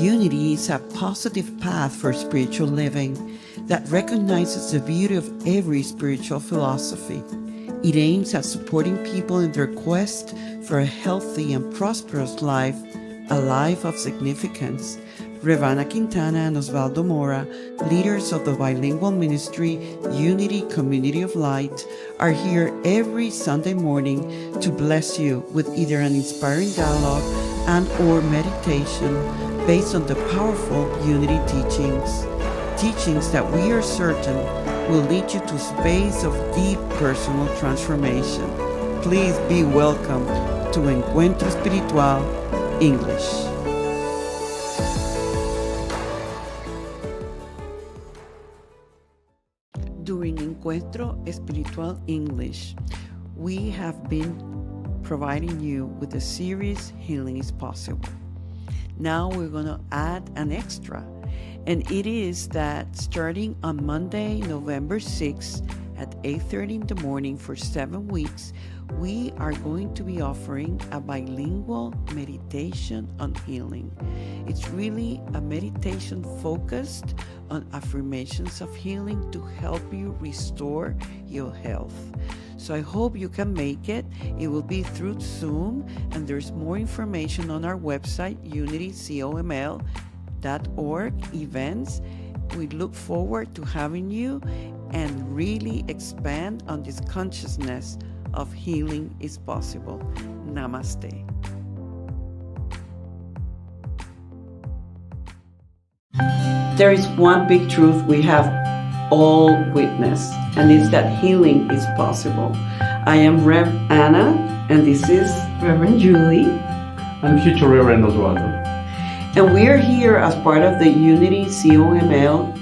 Unity is a positive path for spiritual living that recognizes the beauty of every spiritual philosophy. It aims at supporting people in their quest for a healthy and prosperous life, a life of significance. Revana Quintana and Osvaldo Mora, leaders of the bilingual ministry Unity Community of Light, are here every Sunday morning to bless you with either an inspiring dialogue and or meditation based on the powerful Unity teachings that we are certain will lead you to a space of deep personal transformation. Please be welcome to Encuentro Espiritual English. During Encuentro Espiritual English, we have been providing you with the series Healing is Possible. Now we're going to add an extra, and it is that starting on Monday, November 6th at 8:30 in the morning for 7 weeks, we are going to be offering a bilingual meditation on healing. It's really a meditation focused on affirmations of healing to help you restore your health. So I hope you can make it. It will be through Zoom, and there's more information on our website, unitycoml.org events. We look forward to having you and really expand on this consciousness of healing is possible. Namaste. There is one big truth we have all witnessed, and it's that healing is possible. I am Rev Anna, and this is Reverend Julie. And future Reverend Osvaldo. And we are here as part of the Unity COML,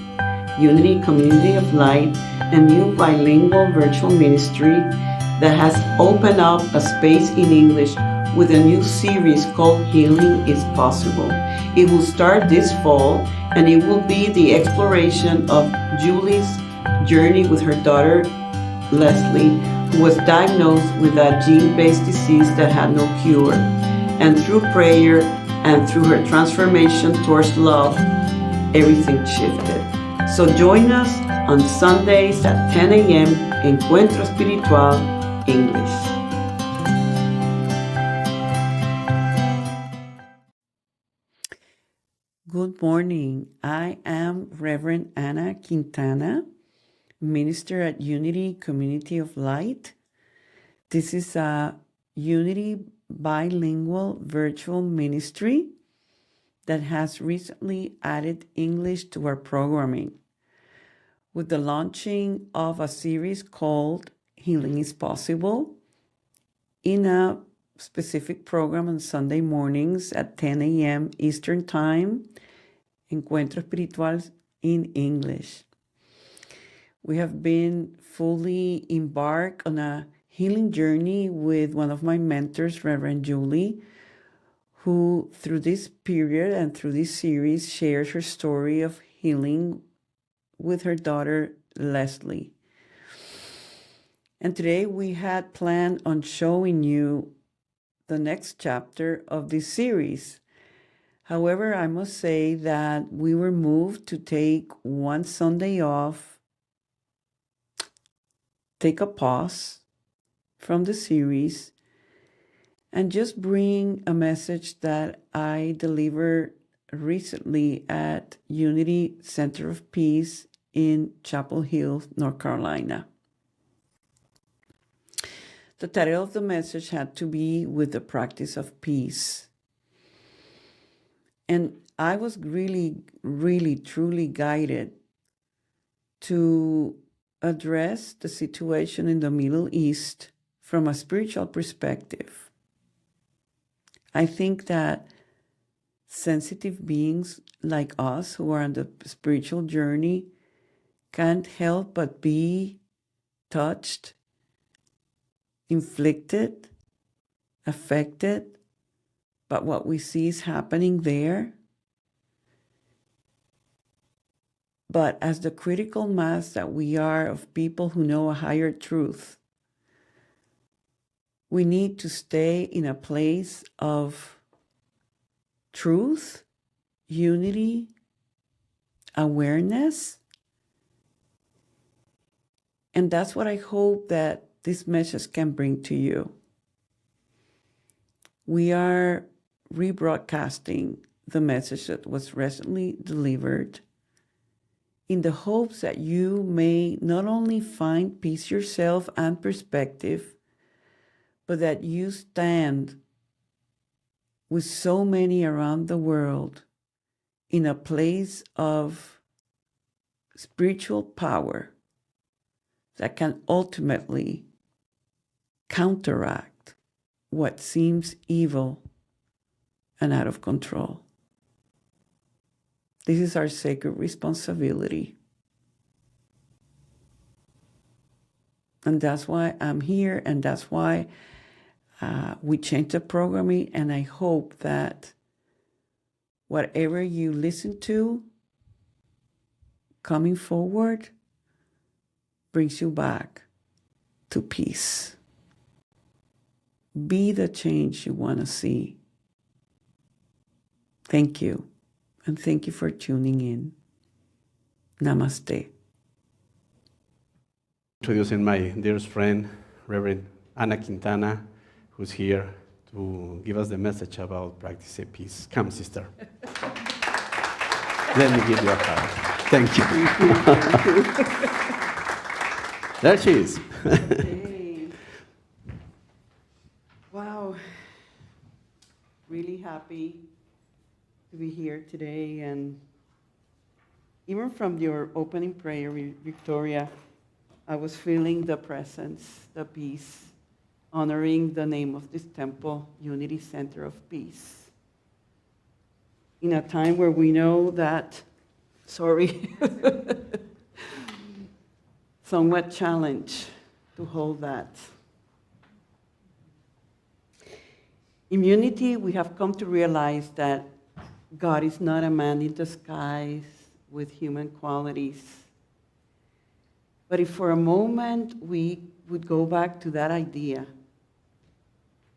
Unity Community of Light, a new bilingual virtual ministry that has opened up a space in English with a new series called Healing is Possible. It will start this fall, and it will be the exploration of Julie's journey with her daughter, Leslie, who was diagnosed with a gene-based disease that had no cure. And through prayer and through her transformation towards love, everything shifted. So join us on Sundays at 10 a.m. Encuentro Espiritual English. Good morning. I am Reverend Anna Quintana, minister at Unity Community of Light. This is a Unity bilingual virtual ministry that has recently added English to our programming with the launching of a series called Healing is Possible in a specific program on Sunday mornings at 10 a.m. Eastern Time, Encuentro Espiritual in English. We have been fully embarked on a healing journey with one of my mentors, Reverend Julie, who through this period and through this series shares her story of healing with her daughter, Leslie. And today we had planned on showing you the next chapter of this series. However, I must say that we were moved to take one Sunday off, take a pause from the series, and just bring a message that I delivered recently at Unity Center of Peace in Chapel Hill, North Carolina. The title of the message had to be with the practice of peace. And I was really, truly guided to address the situation in the Middle East from a spiritual perspective. I think that sensitive beings like us who are on the spiritual journey can't help but be touched, inflicted, affected by what we see is happening there. But as the critical mass that we are of people who know a higher truth, we need to stay in a place of truth, unity, awareness. And that's what I hope that this message can bring to you. We are rebroadcasting the message that was recently delivered in the hopes that you may not only find peace yourself and perspective, but that you stand with so many around the world in a place of spiritual power that can ultimately counteract what seems evil and out of control. This is our sacred responsibility. And that's why I'm here, and that's why we changed the programming, and I hope that whatever you listen to coming forward brings you back to peace. Be the change you want to see. Thank you, and thank you for tuning in. Namaste. Introducing my dearest friend, Reverend Ana Quintana, who's here to give us the message about practicing peace. Come, sister. Let me give you a hug. Thank you. There she is. Hey. Wow. Really happy to be here today. And even from your opening prayer, Victoria, I was feeling the presence, the peace, honoring the name of this temple, Unity Center of Peace. In a time where we know that, somewhat challenged to hold that. In unity, we have come to realize that God is not a man in disguise with human qualities. But if for a moment we would go back to that idea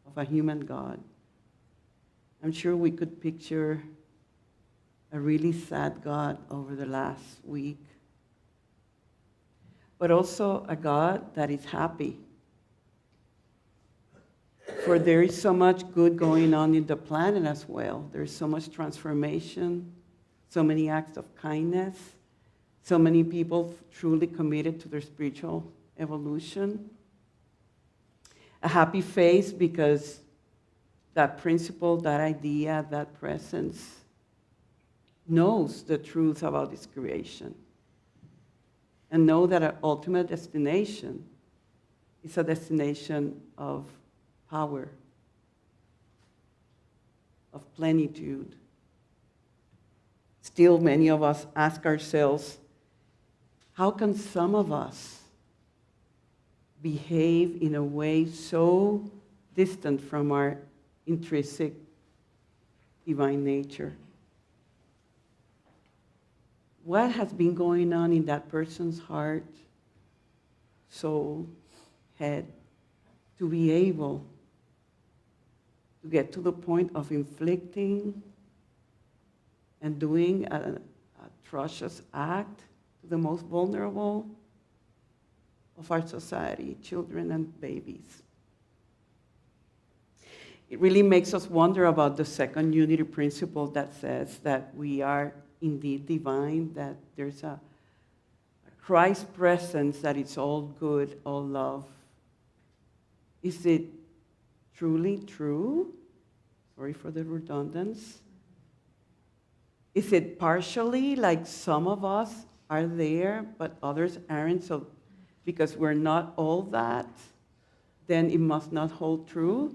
of a human God, I'm sure we could picture a really sad God over the last week, but also a God that is happy. For there is so much good going on in the planet as well. There's so much transformation, so many acts of kindness, so many people truly committed to their spiritual evolution. A happy face because that principle, that idea, that presence knows the truth about this creation and know that our ultimate destination is a destination of power, of plenitude. Still, many of us ask ourselves, how can some of us behave in a way so distant from our intrinsic divine nature? What has been going on in that person's heart, soul, head, to be able to get to the point of inflicting and doing a atrocious act to the most vulnerable of our society, children and babies? It really makes us wonder about the second unity principle that says that we are indeed divine, that there's a Christ presence, that it's all good, all love. Is it truly true? Sorry for the redundance. Is it partially, like some of us are there, but others aren't? So because we're not all that, then it must not hold true?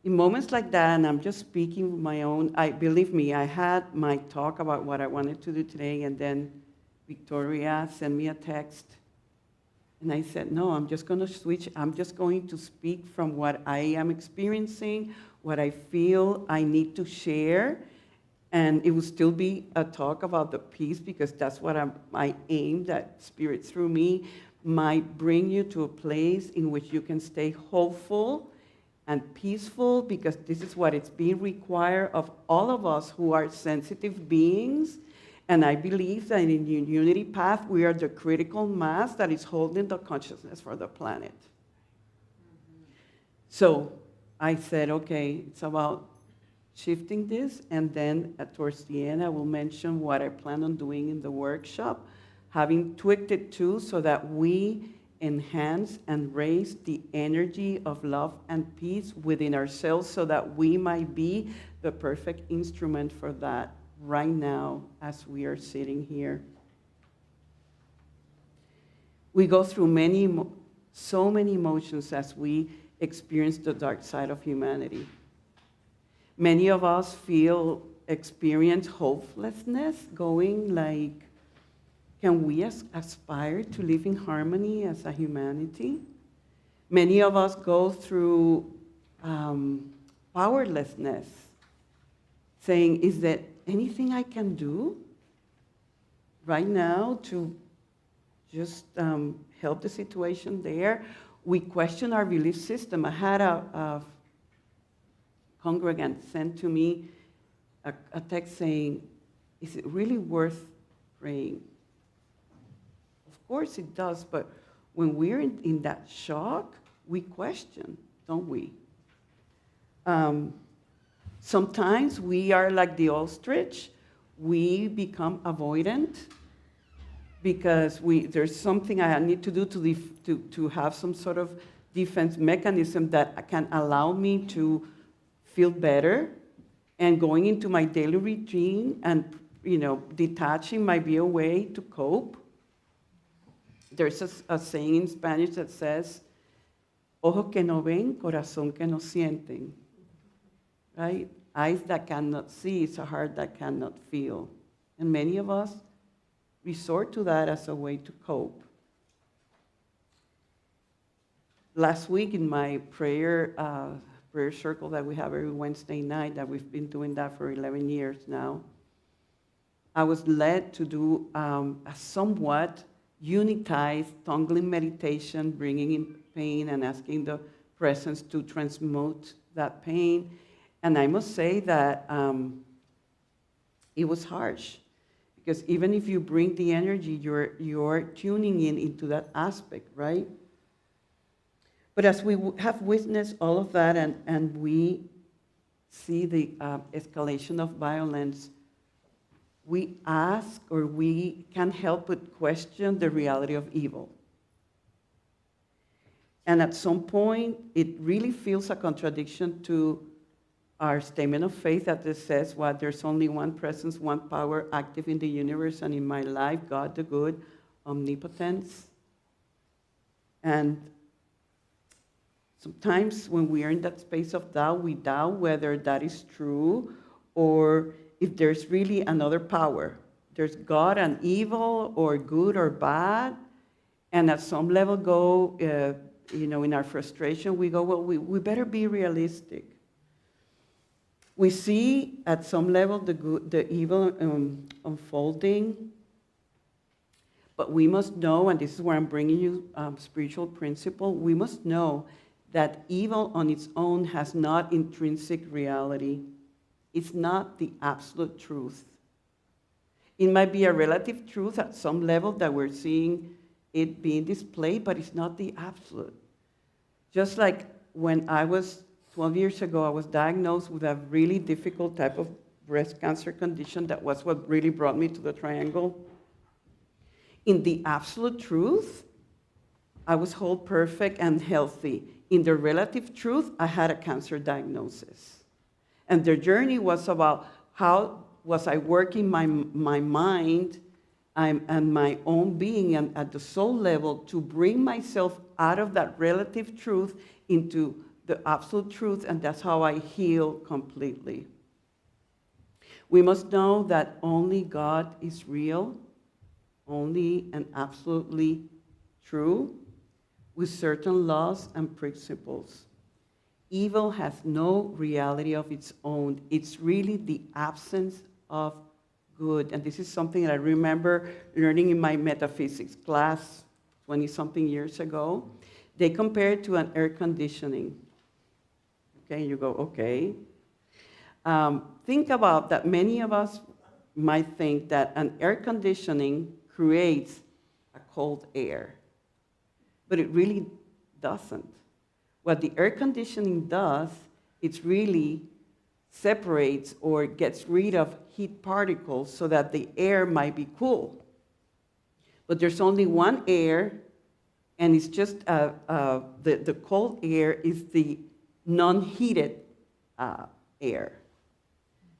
In moments like that, and I'm just speaking with my own, believe me, I had my talk about what I wanted to do today, and then Victoria sent me a text, and I said, no, I'm just going to switch. I'm just going to speak from what I am experiencing, what I feel I need to share, and it will still be a talk about the peace, because that's what I aim, that Spirit through me might bring you to a place in which you can stay hopeful and peaceful, because this is what it's being required of all of us who are sensitive beings. And I believe that in the unity path, we are the critical mass that is holding the consciousness for the planet. So I said, okay, it's about shifting this, and then towards the end, I will mention what I plan on doing in the workshop, having tweaked it too, so that we enhance and raise the energy of love and peace within ourselves, so that we might be the perfect instrument for that right now as we are sitting here. We go through so many emotions as we experience the dark side of humanity. Many of us experience hopelessness, going like, can we aspire to live in harmony as a humanity? Many of us go through powerlessness, saying, is there anything I can do right now to just help the situation there? We question our belief system. I had a congregant send to me a text saying, is it really worth praying? Of course it does, but when we're in that shock, we question, don't we? Sometimes we are like the ostrich. We become avoidant because there's something I need to do to have some sort of defense mechanism that can allow me to feel better, and going into my daily routine and detaching might be a way to cope. There's a saying in Spanish that says, ojos que no ven, corazón que no sienten. Right? Eyes that cannot see, it's a heart that cannot feel. And many of us resort to that as a way to cope. Last week in my prayer circle that we have every Wednesday night, that we've been doing that for 11 years now, I was led to do a somewhat unitized tongue meditation, bringing in pain and asking the presence to transmute that pain. And I must say that it was harsh, because even if you bring the energy, you're tuning into that aspect, right? But as we have witnessed all of that, and we see the escalation of violence, we ask, or we can't help but question the reality of evil. And at some point, it really feels a contradiction to our statement of faith that it says, there's only one presence, one power active in the universe and in my life, God the good, omnipotence. And sometimes when we are in that space of doubt, we doubt whether that is true, or if there's really another power. There's God and evil, or good or bad. And at some level in our frustration, we go, well, we better be realistic. We see at some level the evil unfolding, but we must know, and this is where I'm bringing you spiritual principle, we must know that evil on its own has not intrinsic reality. It's not the absolute truth. It might be a relative truth at some level that we're seeing it being displayed, but it's not the absolute. Just like when I was 12 years ago, I was diagnosed with a really difficult type of breast cancer condition. That was what really brought me to the triangle. In the absolute truth, I was whole, perfect, and healthy. In the relative truth, I had a cancer diagnosis. And the journey was about how was I working my mind and my own being and at the soul level to bring myself out of that relative truth into the absolute truth, and that's how I heal completely. We must know that only God is real, only and absolutely true, with certain laws and principles. Evil has no reality of its own. It's really the absence of good. And this is something that I remember learning in my metaphysics class 20-something years ago. They compared it to an air conditioning. Okay, you go, okay. Think about that. Many of us might think that an air conditioning creates a cold air, but it really doesn't. What the air conditioning does, it really separates or gets rid of heat particles so that the air might be cool. But there's only one air, and it's just the cold air is the non-heated air.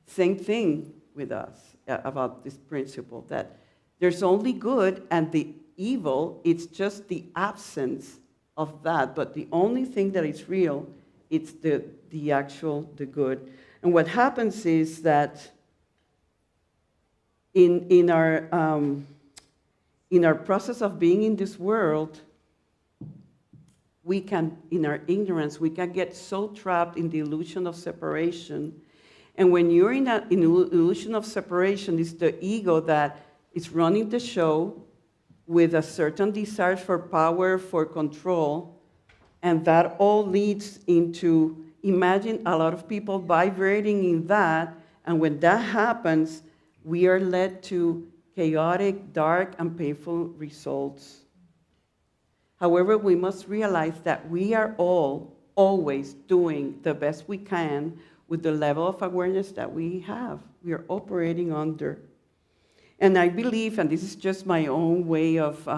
Same thing with us about this principle, that there's only good and the evil, it's just the absence of that. But the only thing that is real, it's the good. And what happens is that in our process of being in this world, we can, in our ignorance, we can get so trapped in the illusion of separation. And when you're in an illusion of separation, it's the ego that is running the show with a certain desire for power, for control, and that all leads into, imagine a lot of people vibrating in that, and when that happens, we are led to chaotic, dark, and painful results. However, we must realize that we are all always doing the best we can with the level of awareness that we have, we are operating under. And I believe, and this is just my own way of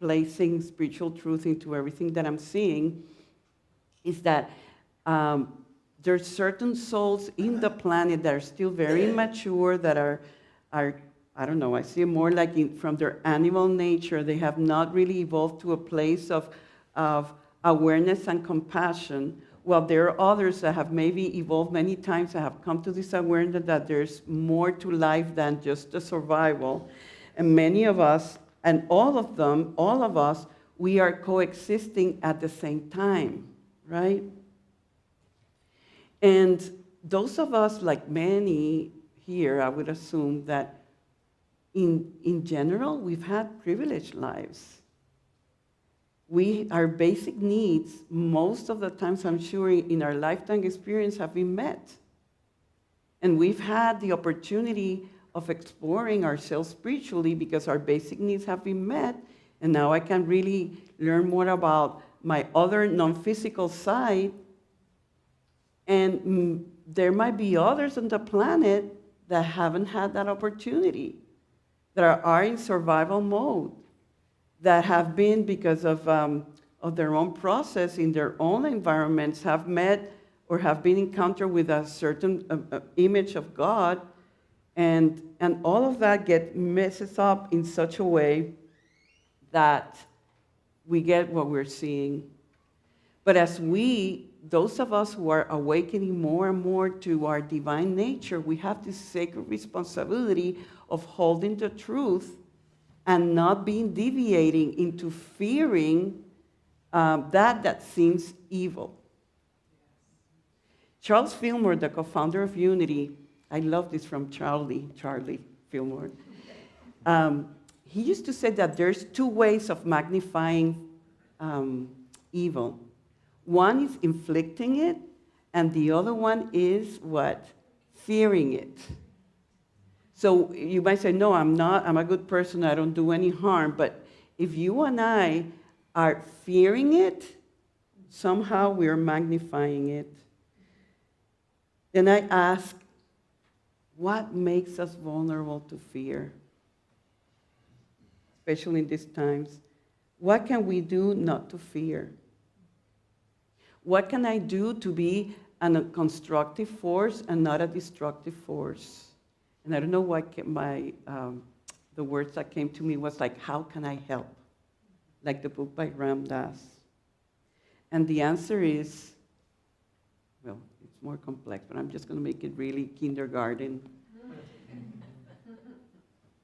placing spiritual truth into everything that I'm seeing, is that there's certain souls in the planet that are still very immature, that are I don't know, I see it more like from their animal nature. They have not really evolved to a place of awareness and compassion. While there are others that have maybe evolved many times, that have come to this awareness that there's more to life than just the survival. And many of us, and all of us, we are coexisting at the same time, right? And those of us, like many here, I would assume that in general, we've had privileged lives. Our basic needs, most of the times, I'm sure, in our lifetime experience have been met. And we've had the opportunity of exploring ourselves spiritually because our basic needs have been met. And now I can really learn more about my other non-physical side. And there might be others on the planet that haven't had that opportunity, that are in survival mode, that have been, because of their own process in their own environments, have met or have been encountered with a certain image of God, and all of that messes up in such a way that we get what we're seeing. But as those of us who are awakening more and more to our divine nature, we have this sacred responsibility of holding the truth and not being deviating into fearing that seems evil. Charles Fillmore, the co-founder of Unity, I love this from Charlie Fillmore. He used to say that there's two ways of magnifying evil. One is inflicting it, and the other one is what? Fearing it. So you might say, no, I'm a good person, I don't do any harm. But if you and I are fearing it, somehow we're magnifying it. Then I ask, what makes us vulnerable to fear? Especially in these times. What can we do not to fear? What can I do to be a constructive force and not a destructive force? And I don't know why the words that came to me was like, how can I help? Like the book by Ram Dass. And the answer is, well, it's more complex, but I'm just going to make it really kindergarten.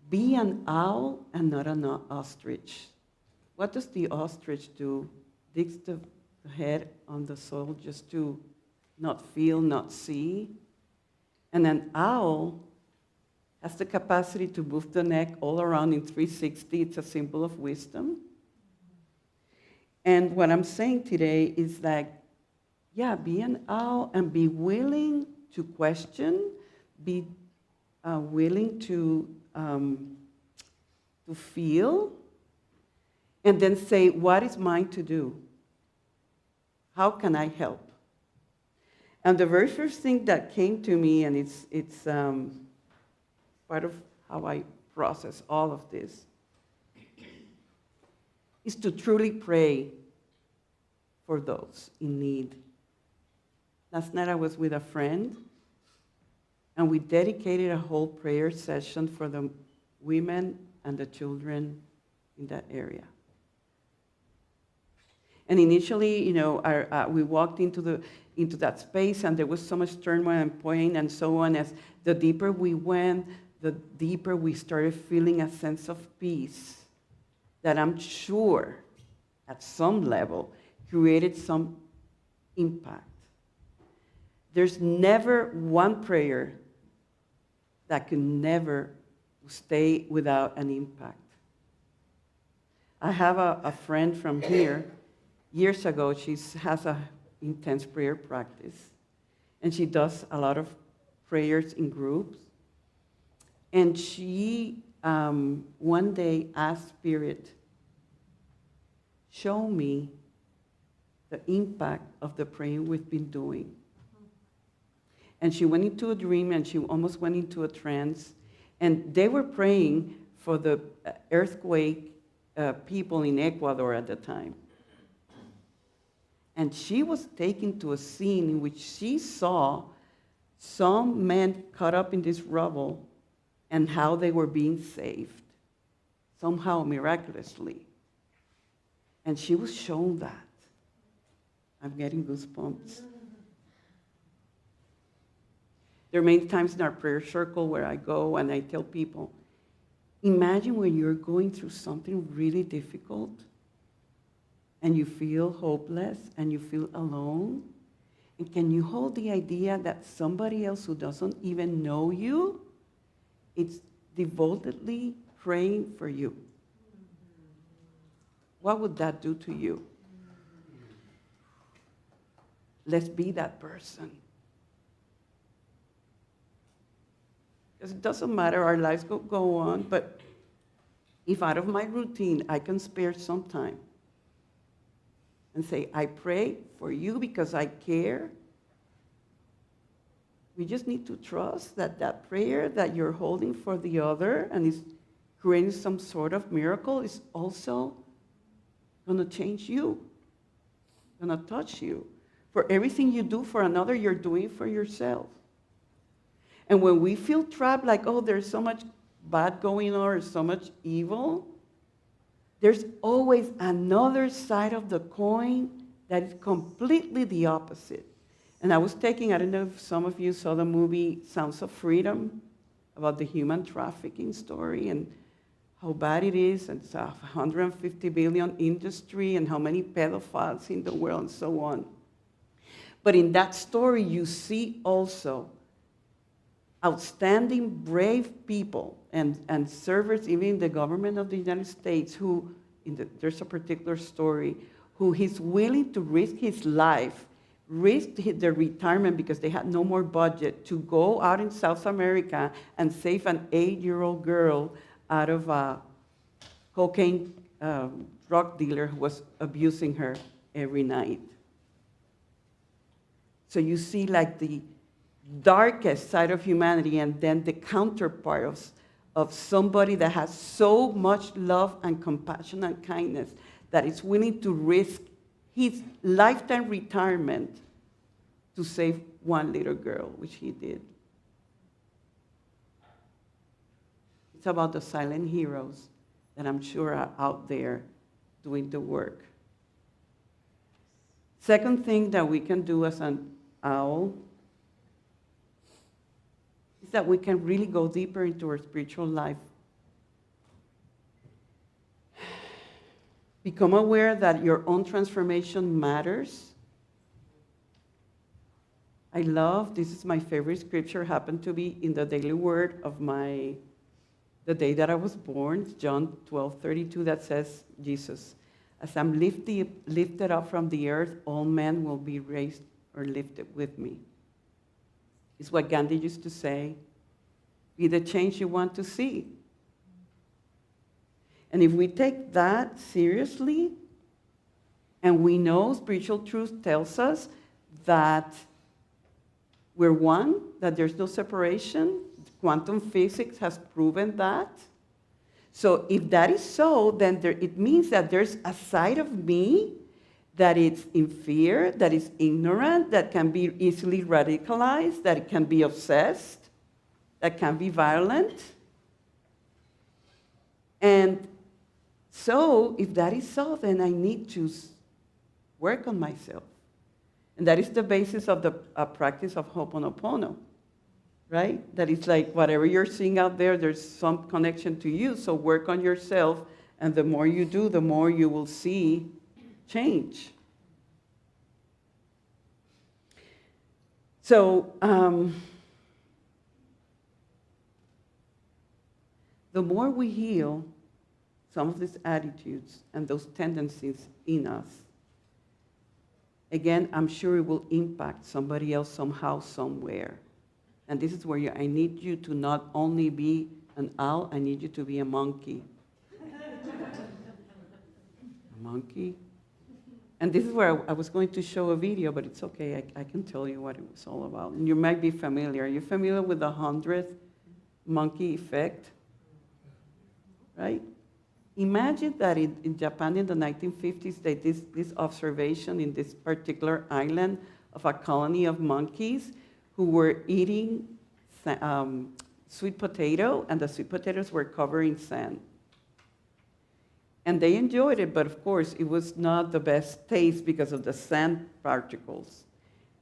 Be an owl and not an ostrich. What does the ostrich do? Digs the head on the soil just to not feel, not see. And an owl has the capacity to move the neck all around in 360. It's a symbol of wisdom. And what I'm saying today is that yeah, be an owl and be willing to question, be willing to feel, and then say, what is mine to do? How can I help? And the very first thing that came to me, and it's part of how I process all of this, is to truly pray for those in need. Last night I was with a friend, and we dedicated a whole prayer session for the women and the children in that area. And initially, we walked into that space, and there was so much turmoil and pain and so on. As the deeper we went, the deeper we started feeling a sense of peace that I'm sure, at some level, created some impact. There's never one prayer that can never stay without an impact. I have a friend from here. Years ago, she has an intense prayer practice, and she does a lot of prayers in groups. And she one day asked Spirit, show me the impact of the praying we've been doing. And she went into a dream, and she almost went into a trance. And they were praying for the earthquake people in Ecuador at the time. And she was taken to a scene in which she saw some men caught up in this rubble and how they were being saved, somehow miraculously. And she was shown that. I'm getting goosebumps. There are many times in our prayer circle where I go and I tell people, imagine when you're going through something really difficult and you feel hopeless and you feel alone. And can you hold the idea that somebody else who doesn't even know you is devotedly praying for you? What would that do to you? Let's be that person. Because it doesn't matter, our lives go on, but if out of my routine I can spare some time and say, I pray for you because I care, we just need to trust that that prayer that you're holding for the other and is creating some sort of miracle is also going to change you, going to touch you. For everything you do for another, you're doing for yourself. And when we feel trapped, like, oh, there's so much bad going on or so much evil, there's always another side of the coin that is completely the opposite. And I was I don't know if some of you saw the movie Sounds of Freedom about the human trafficking story and how bad it is, and it's a 150 billion industry and how many pedophiles in the world and so on. But in that story, you see also outstanding, brave people and servers, even in the government of the United States, who, there's a particular story, who he's willing to risk his life, risk their retirement because they had no more budget, to go out in South America and save an 8-year-old girl out of a cocaine drug dealer who was abusing her every night. So you see like the darkest side of humanity, and then the counterpart of somebody that has so much love and compassion and kindness that is willing to risk his lifetime retirement to save one little girl, which he did. It's about the silent heroes that I'm sure are out there doing the work. Second thing that we can do as an owl is that we can really go deeper into our spiritual life. Become aware that your own transformation matters. I love, this is my favorite scripture, happened to be in the daily word of the day that I was born, John 12:32, that says, Jesus, as I'm lifted up from the earth, all men will be raised or lift it with me. It's what Gandhi used to say, be the change you want to see. And if we take that seriously, and we know spiritual truth tells us that we're one, that there's no separation, quantum physics has proven that. So if that is so, then it means that there's a side of me that is in fear, that is ignorant, that can be easily radicalized, that can be obsessed, that can be violent. And so if that is so, then I need to work on myself. And that is the basis of the practice of Ho'oponopono, right? That it's like whatever you're seeing out there, there's some connection to you, so work on yourself, and the more you do, the more you will see change. So, the more we heal some of these attitudes and those tendencies in us, again, I'm sure it will impact somebody else somehow, somewhere. And this is where I need you to not only be an owl, I need you to be a monkey. A monkey? And this is where I was going to show a video, but it's okay, I can tell you what it was all about. And you might be familiar. Are you familiar with the 100th monkey effect? Right? Imagine that in Japan in the 1950s, they did this observation in this particular island of a colony of monkeys who were eating sweet potato, and the sweet potatoes were covered in sand. And they enjoyed it, but of course, it was not the best taste because of the sand particles.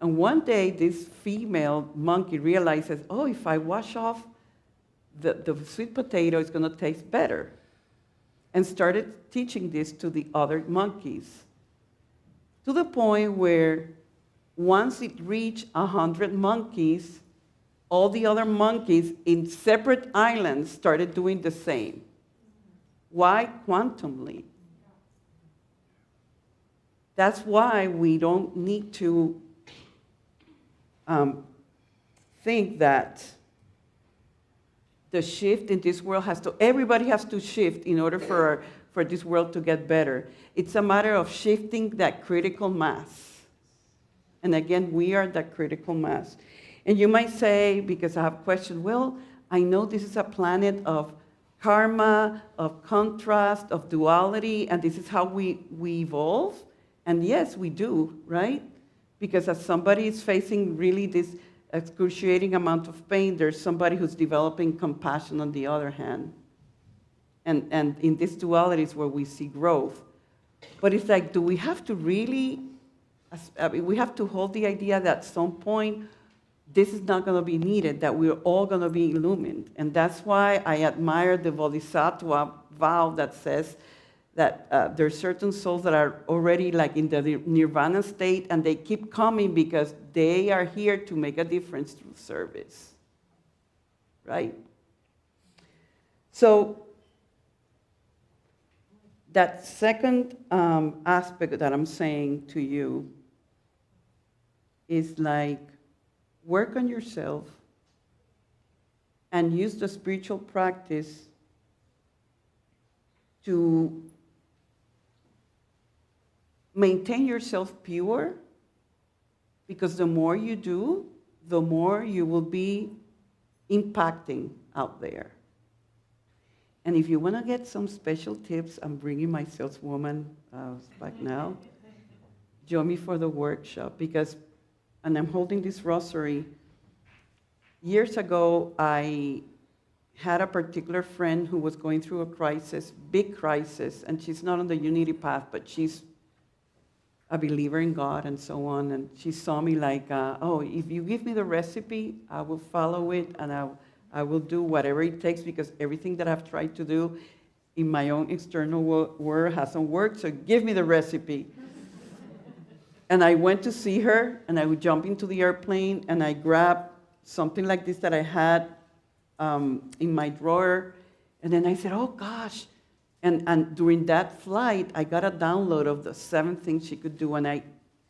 And one day, this female monkey realizes, oh, if I wash off the sweet potato, it's going to taste better. And started teaching this to the other monkeys, to the point where once it reached 100 monkeys, all the other monkeys in separate islands started doing the same. Why? Quantumly. That's why we don't need to think that the shift in this world everybody has to shift in order for this world to get better. It's a matter of shifting that critical mass. And again, we are that critical mass. And you might say, because I have questions, well, I know this is a planet of karma, of contrast, of duality, and this is how we evolve. And yes, we do, right? Because as somebody is facing really this excruciating amount of pain, there's somebody who's developing compassion on the other hand. And in this duality is where we see growth. But it's like, do we have to really, we have to hold the idea that at some point, this is not going to be needed, that we're all going to be illumined. And that's why I admire the Bodhisattva vow that says that there are certain souls that are already like in the nirvana state, and they keep coming because they are here to make a difference through service, right? So that second aspect that I'm saying to you is like, work on yourself and use the spiritual practice to maintain yourself pure, because the more you do, the more you will be impacting out there. And if you want to get some special tips, I'm bringing my saleswoman back now. Join me for the workshop, because, and I'm holding this rosary. Years ago, I had a particular friend who was going through a crisis, big crisis, and she's not on the unity path, but she's a believer in God and so on. And she saw me like, oh, if you give me the recipe, I will follow it, and I will do whatever it takes, because everything that I've tried to do in my own external world hasn't worked, so give me the recipe. And I went to see her, and I would jump into the airplane, and I grabbed something like this that I had in my drawer, and then I said, oh gosh. And during that flight, I got a download of the 7 things she could do, and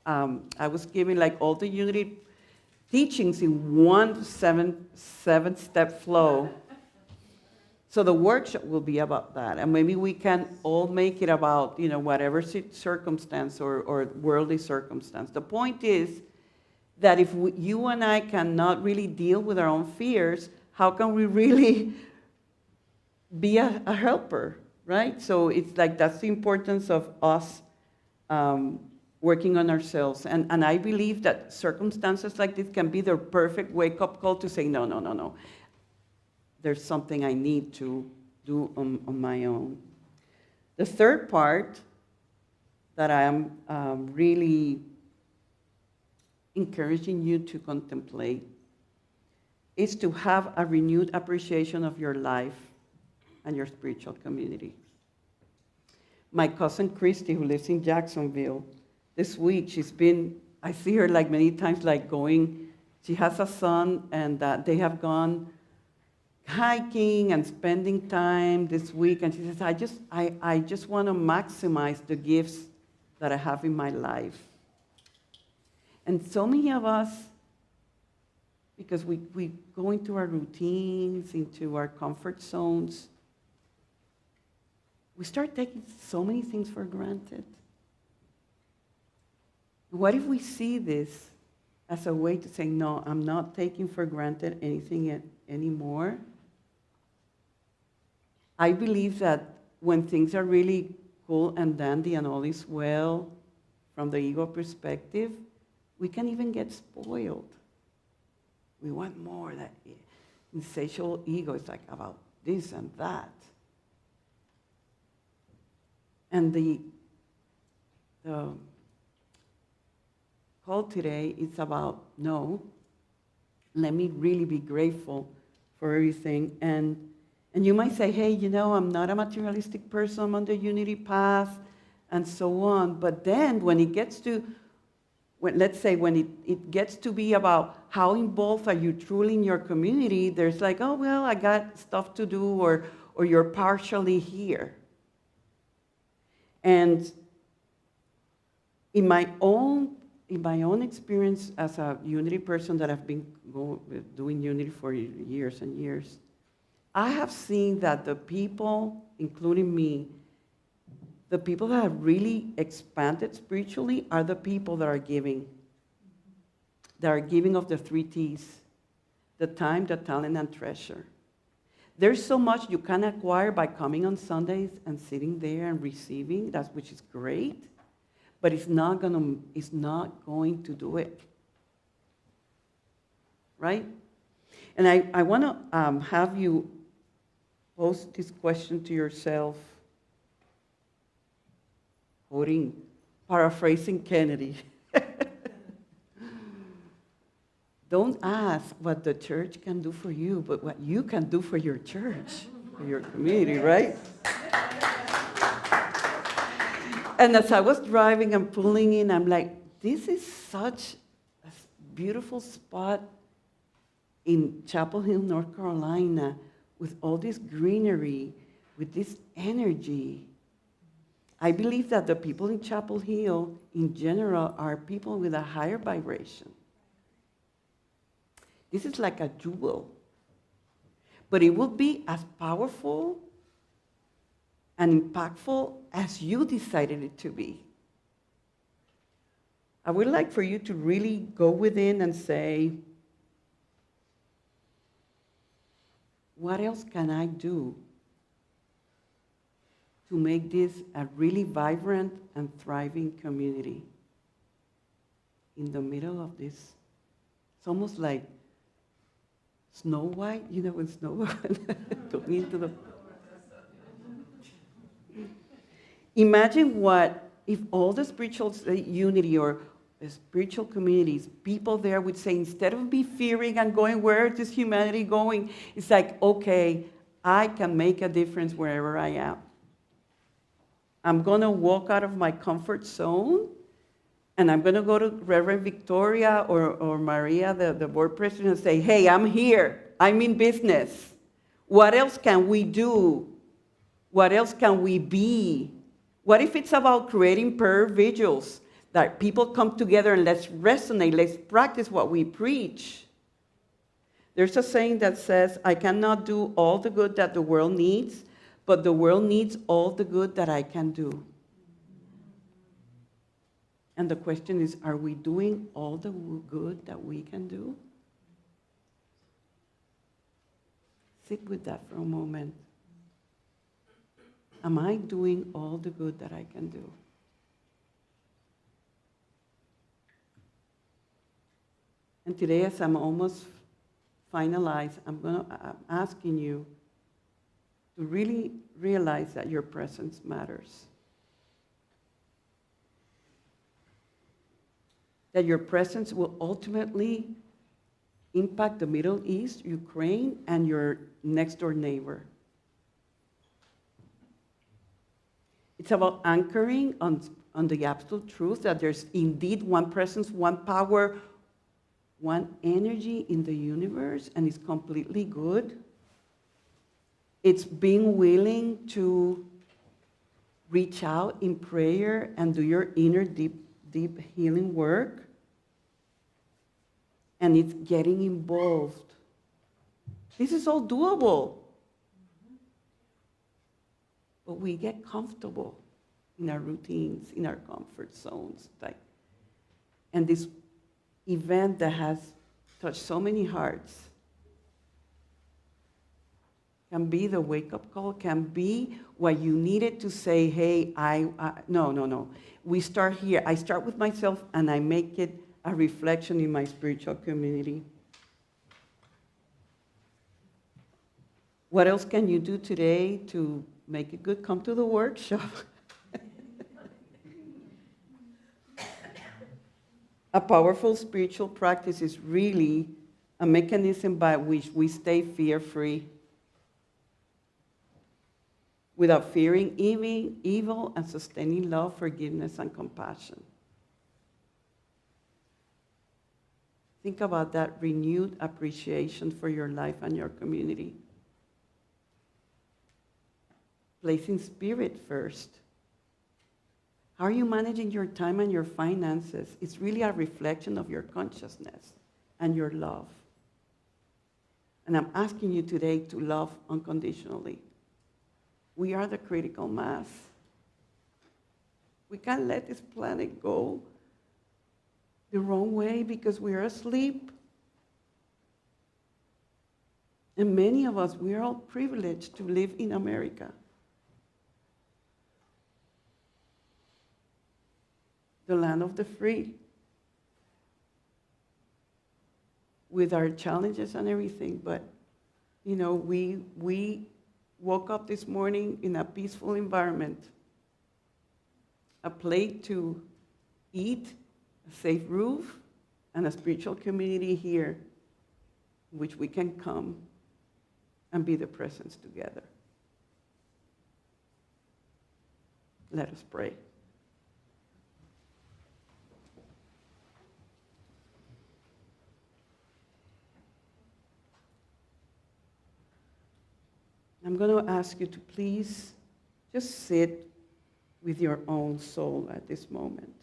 I was giving like all the unity teachings in one seven-step flow. So the workshop will be about that, and maybe we can all make it about, whatever circumstance or worldly circumstance. The point is that if you and I cannot really deal with our own fears, how can we really be a helper, right? So it's like that's the importance of us working on ourselves. And I believe that circumstances like this can be the perfect wake-up call to say, no. There's something I need to do on my own. The third part that I am really encouraging you to contemplate is to have a renewed appreciation of your life and your spiritual community. My cousin Christy, who lives in Jacksonville, this week, I see her like many times, like going, she has a son, and they have gone hiking and spending time this week, and she says, I just want to maximize the gifts that I have in my life. And so many of us, because we go into our routines, into our comfort zones, we start taking so many things for granted. What if we see this as a way to say, no, I'm not taking for granted anything anymore? I believe that when things are really cool and dandy and all is well from the ego perspective, we can even get spoiled. We want more. That insatiable ego is like about this and that. And the call today is about, no, let me really be grateful for everything. And you might say, hey, I'm not a materialistic person, I'm on the unity path, and so on. But then when it gets to, let's say when it gets to be about how involved are you truly in your community, there's like, oh, well, I got stuff to do, or you're partially here. And in my own experience as a unity person that I've been doing unity for years and years, I have seen that the people, including me, the people that have really expanded spiritually are the people that are giving. That are giving of the 3 T's: the time, the talent, and treasure. There's so much you can acquire by coming on Sundays and sitting there and receiving, which is great, but it's not going to do it. Right? And I want to have you pose this question to yourself, paraphrasing Kennedy. Don't ask what the church can do for you, but what you can do for your church, for your community, right? And as I was driving and pulling in, I'm like, this is such a beautiful spot in Chapel Hill, North Carolina, with all this greenery, with this energy. I believe that the people in Chapel Hill, in general, are people with a higher vibration. This is like a jewel. But it will be as powerful and impactful as you decided it to be. I would like for you to really go within and say, what else can I do to make this a really vibrant and thriving community in the middle of this? It's almost like Snow White, when Snow White took me into the... Imagine what if all the spiritual unity or the spiritual communities, people there would say, instead of me fearing and going, where is this humanity going? It's like, okay, I can make a difference wherever I am. I'm going to walk out of my comfort zone, and I'm going to go to Reverend Victoria or Maria, the board president, and say, hey, I'm here. I'm in business. What else can we do? What else can we be? What if it's about creating prayer vigils That people come together and let's resonate, let's practice what we preach. There's a saying that says, I cannot do all the good that the world needs, but the world needs all the good that I can do. And the question is, are we doing all the good that we can do? Sit with that for a moment. Am I doing all the good that I can do? And today, as I'm almost finalized, I'm asking you to really realize that your presence matters. That your presence will ultimately impact the Middle East, Ukraine, and your next door neighbor. It's about anchoring on the absolute truth that there's indeed one presence, one power, one energy in the universe, and it's completely good. It's being willing to reach out in prayer and do your inner deep healing work. And it's getting involved. This is all doable. But we get comfortable in our routines, in our comfort zones. And this event that has touched so many hearts can be the wake-up call, can be what you needed to say, hey, no. We start here. I start with myself, and I make it a reflection in my spiritual community. What else can you do today to make it good? Come to the workshop. A powerful spiritual practice is really a mechanism by which we stay fear-free, without fearing evil and sustaining love, forgiveness, and compassion. Think about that renewed appreciation for your life and your community. Placing spirit first. How are you managing your time and your finances? It's really a reflection of your consciousness and your love. And I'm asking you today to love unconditionally. We are the critical mass. We can't let this planet go the wrong way because we are asleep. And many of us, we are all privileged to live in America. The land of the free. With our challenges and everything, but we woke up this morning in a peaceful environment, a plate to eat, a safe roof, and a spiritual community here in which we can come and be the presence together. Let us pray. I'm going to ask you to please just sit with your own soul at this moment.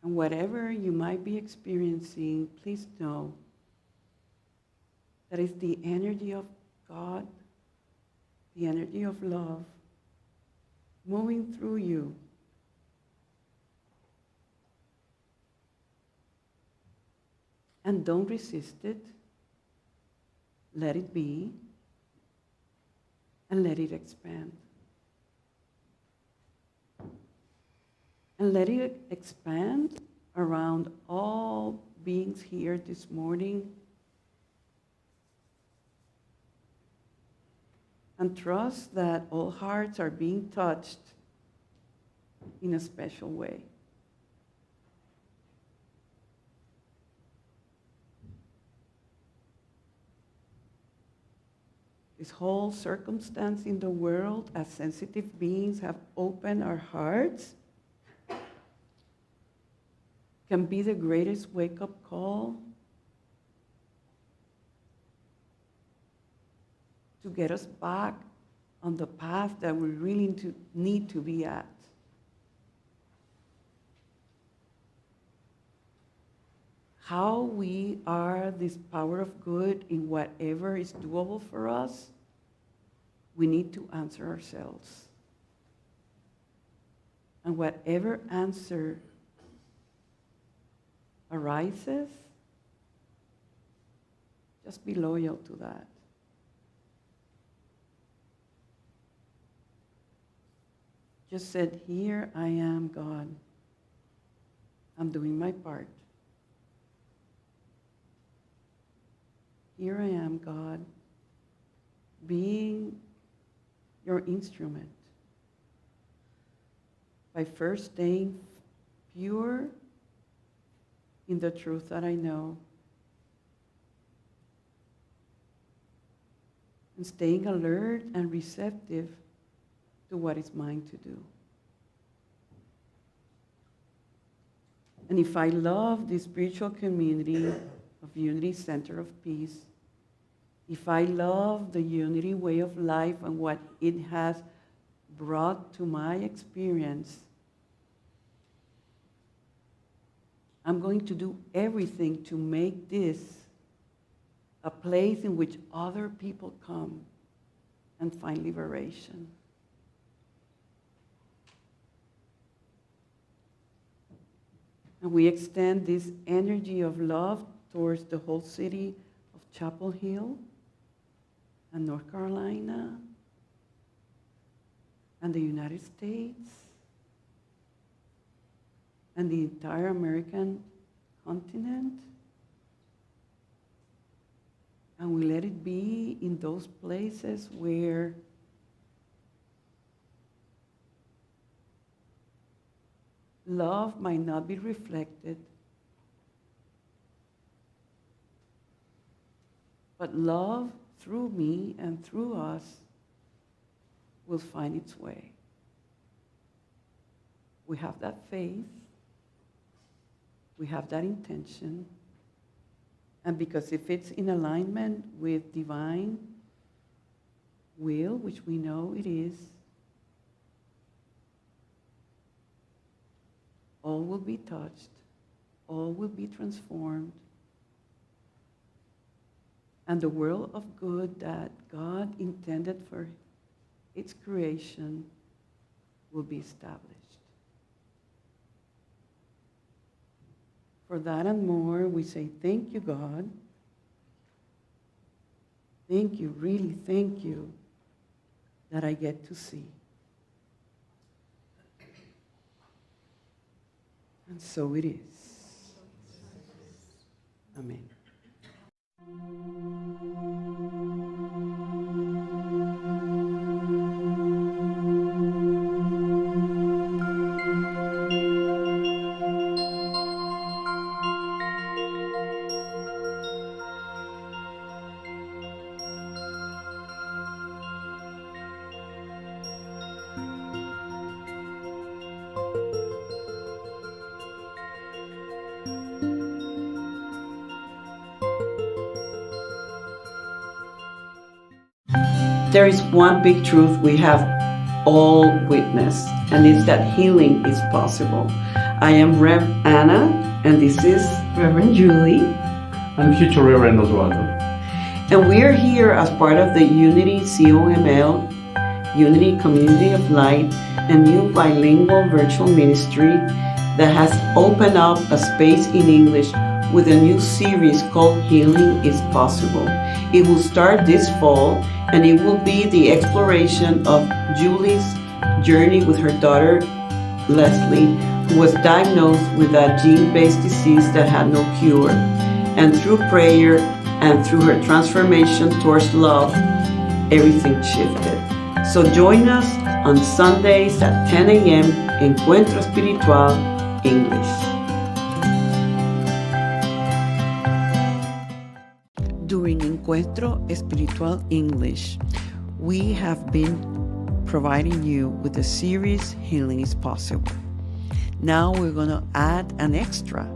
And whatever you might be experiencing, please know that it's the energy of God, the energy of love, moving through you. And don't resist it. Let it be. And let it expand. And let it expand around all beings here this morning. And trust that all hearts are being touched in a special way. This whole circumstance in the world, as sensitive beings, have opened our hearts, can be the greatest wake-up call to get us back on the path that we really need to be at. How we are this power of good in whatever is doable for us, we need to answer ourselves. And whatever answer arises, just be loyal to that. Just said, here I am, God. I'm doing my part. Here I am, God, being your instrument by first staying pure in the truth that I know and staying alert and receptive to what is mine to do. And if I love the spiritual community of Unity Center of Peace, if I love the Unity way of life and what it has brought to my experience, I'm going to do everything to make this a place in which other people come and find liberation. And we extend this energy of love towards the whole city of Chapel Hill and North Carolina and the United States and the entire American continent. And we let it be in those places where love might not be reflected, but love through me and through us will find its way. We have that faith, we have that intention, and because if it's in alignment with divine will, which we know it is, all will be touched, all will be transformed, and the world of good that God intended for its creation will be established. For that and more, we say, thank you, God. Thank you, really thank you, that I get to see. And so it is. Amen. There is one big truth we have all witnessed, and it's that healing is possible. I am Rev Anna, and this is Reverend Julie. And future Reverend Oswaldo. And we are here as part of the Unity COML, Unity Community of Light, a new bilingual virtual ministry that has opened up a space in English with a new series called Healing is Possible. It will start this fall, and it will be the exploration of Julie's journey with her daughter, Leslie, who was diagnosed with a gene-based disease that had no cure. And through prayer and through her transformation towards love, everything shifted. So join us on Sundays at 10 a.m. Encuentro Espiritual English. During Encuentro Espiritual English, we have been providing you with the series Healing is Possible. Now we're going to add an extra,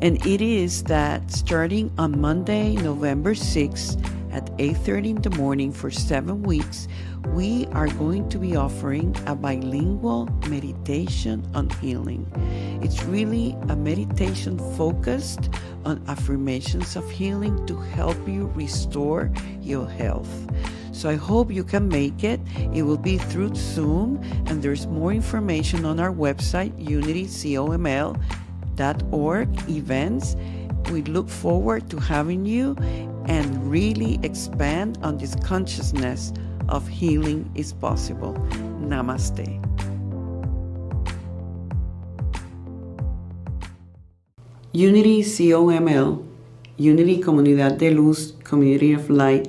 And it is that starting on Monday, November 6th at 8:30 in the morning for 7 weeks, we are going to be offering a bilingual meditation on healing. It's really a meditation focused on affirmations of healing to help you restore your health. So I hope you can make it. It will be through Zoom, and there's more information on our website, unitycoml.org events. We look forward to having you and really expand on this consciousness of healing is possible. Namaste. Unity COML, Unity Comunidad de Luz, Community of Light.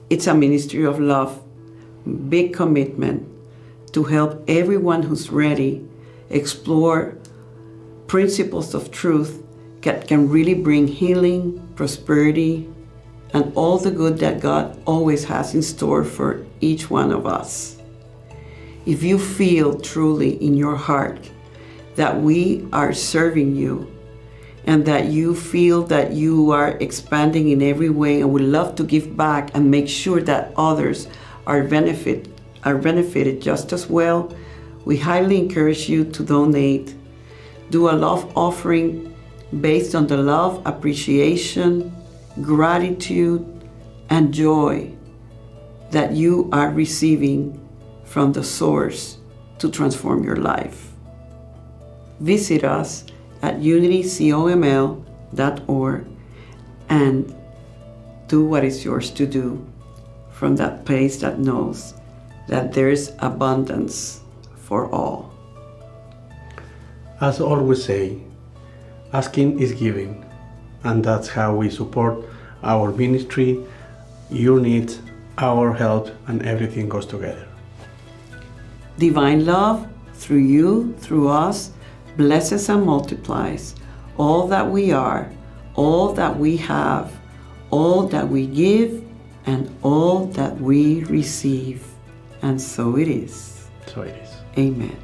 It's a ministry of love, big commitment to help everyone who's ready explore principles of truth that can really bring healing, prosperity, and all the good that God always has in store for each one of us. If you feel truly in your heart that we are serving you and that you feel that you are expanding in every way and would love to give back and make sure that others are benefited just as well, we highly encourage you to donate. Do a love offering based on the love, appreciation, gratitude, and joy that you are receiving from the source to transform your life. Visit us at unitycoml.org and do what is yours to do from that place that knows that there's abundance for all. As always say, asking is giving, and that's how we support our ministry. Your needs, our help, and everything goes together. Divine love, through you, through us, blesses and multiplies all that we are, all that we have, all that we give, and all that we receive. And so it is. So it is. Amen.